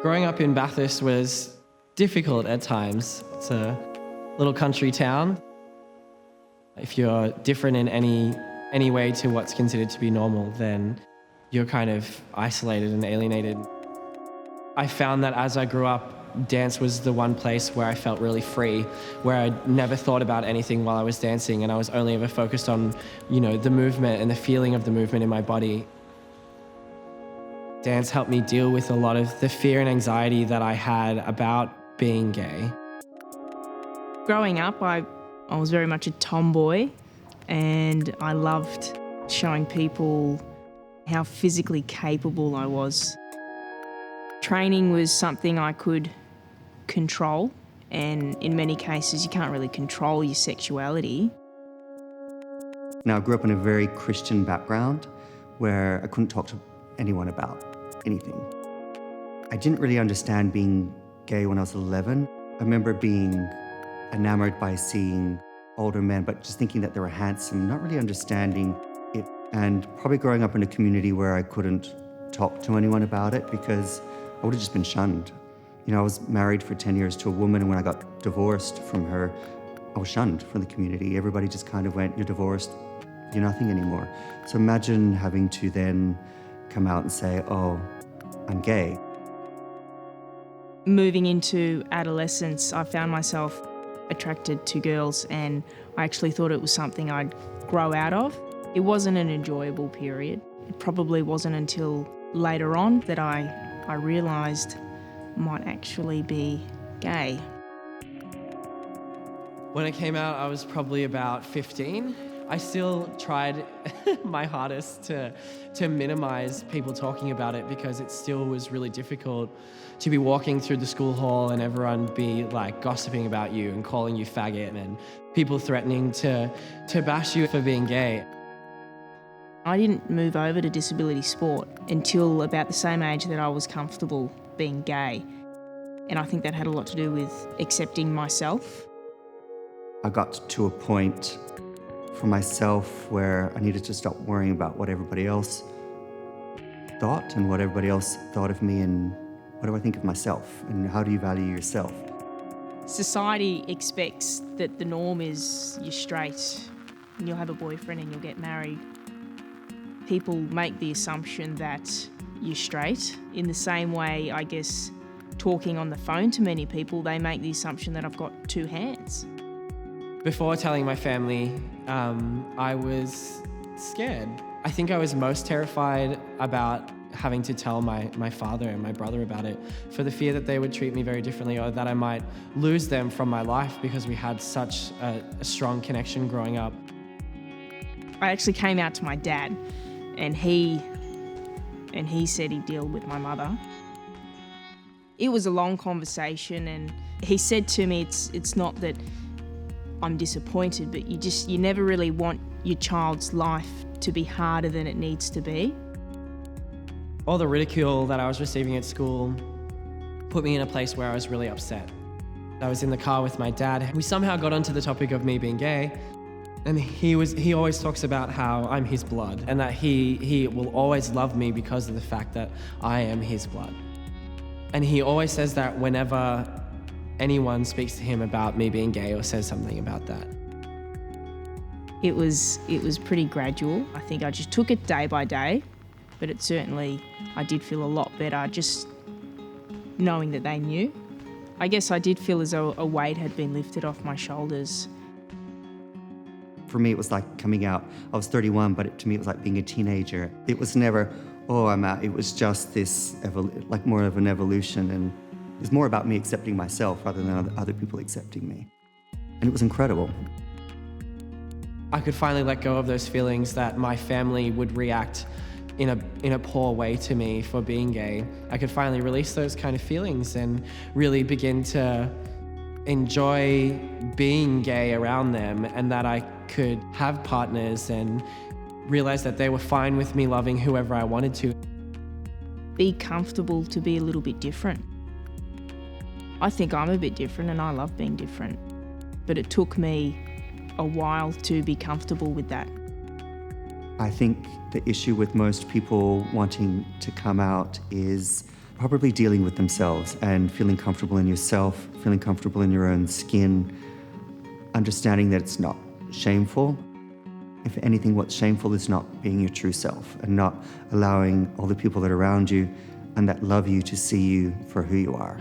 Growing up in Bathurst was difficult at times. It's a little country town. If you're different in any way to what's considered to be normal, then you're kind of isolated and alienated. I found that as I grew up, dance was the one place where I felt really free, where I never thought about anything while I was dancing, and I was only ever focused on, the movement and the feeling of the movement in my body. Dance helped me deal with a lot of the fear and anxiety that I had about being gay. Growing up, I was very much a tomboy, and I loved showing people how physically capable I was. Training was something I could control, and in many cases you can't really control your sexuality. Now, I grew up in a very Christian background where I couldn't talk to anyone about anything. I didn't really understand being gay when I was 11. I remember being enamored by seeing older men, but just thinking that they were handsome, not really understanding it. And probably growing up in a community where I couldn't talk to anyone about it because I would have just been shunned. I was married for 10 years to a woman, and when I got divorced from her, I was shunned from the community. Everybody just kind of went, "You're divorced, you're nothing anymore." So imagine having to then come out and say, "Oh, I'm gay." Moving into adolescence, I found myself attracted to girls, and I actually thought it was something I'd grow out of. It wasn't an enjoyable period. It probably wasn't until later on that I realised I might actually be gay. When it came out, I was probably about 15. I still tried my hardest to minimize people talking about it because it still was really difficult to be walking through the school hall and everyone be like gossiping about you and calling you faggot and people threatening to bash you for being gay. I didn't move over to disability sport until about the same age that I was comfortable being gay. And I think that had a lot to do with accepting myself. I got to a point for myself where I needed to stop worrying about what everybody else thought and what everybody else thought of me and what do I think of myself and how do you value yourself. Society expects that the norm is you're straight and you'll have a boyfriend and you'll get married. People make the assumption that you're straight. In the same way, I guess, talking on the phone to many people, they make the assumption that I've got two hands. Before telling my family, I was scared. I think I was most terrified about having to tell my father and my brother about it for the fear that they would treat me very differently or that I might lose them from my life because we had such a strong connection growing up. I actually came out to my dad and he said he'd deal with my mother. It was a long conversation and he said to me, it's not that I'm disappointed, but you never really want your child's life to be harder than it needs to be. All the ridicule that I was receiving at school put me in a place where I was really upset. I was in the car with my dad. We somehow got onto the topic of me being gay, and he always talks about how I'm his blood and that he will always love me because of the fact that I am his blood. And he always says that whenever anyone speaks to him about me being gay or says something about that. It was pretty gradual. I think I just took it day by day, but I did feel a lot better just knowing that they knew. I guess I did feel as though a weight had been lifted off my shoulders. For me, it was like coming out. I was 31, but to me, it was like being a teenager. It was never, "Oh, I'm out." It was just this, like more of an evolution, and it was more about me accepting myself rather than other people accepting me. And it was incredible. I could finally let go of those feelings that my family would react in a poor way to me for being gay. I could finally release those kind of feelings and really begin to enjoy being gay around them, and that I could have partners and realize that they were fine with me loving whoever I wanted to. Be comfortable to be a little bit different. I think I'm a bit different and I love being different, but it took me a while to be comfortable with that. I think the issue with most people wanting to come out is probably dealing with themselves and feeling comfortable in yourself, feeling comfortable in your own skin, understanding that it's not shameful. If anything, what's shameful is not being your true self and not allowing all the people that are around you and that love you to see you for who you are.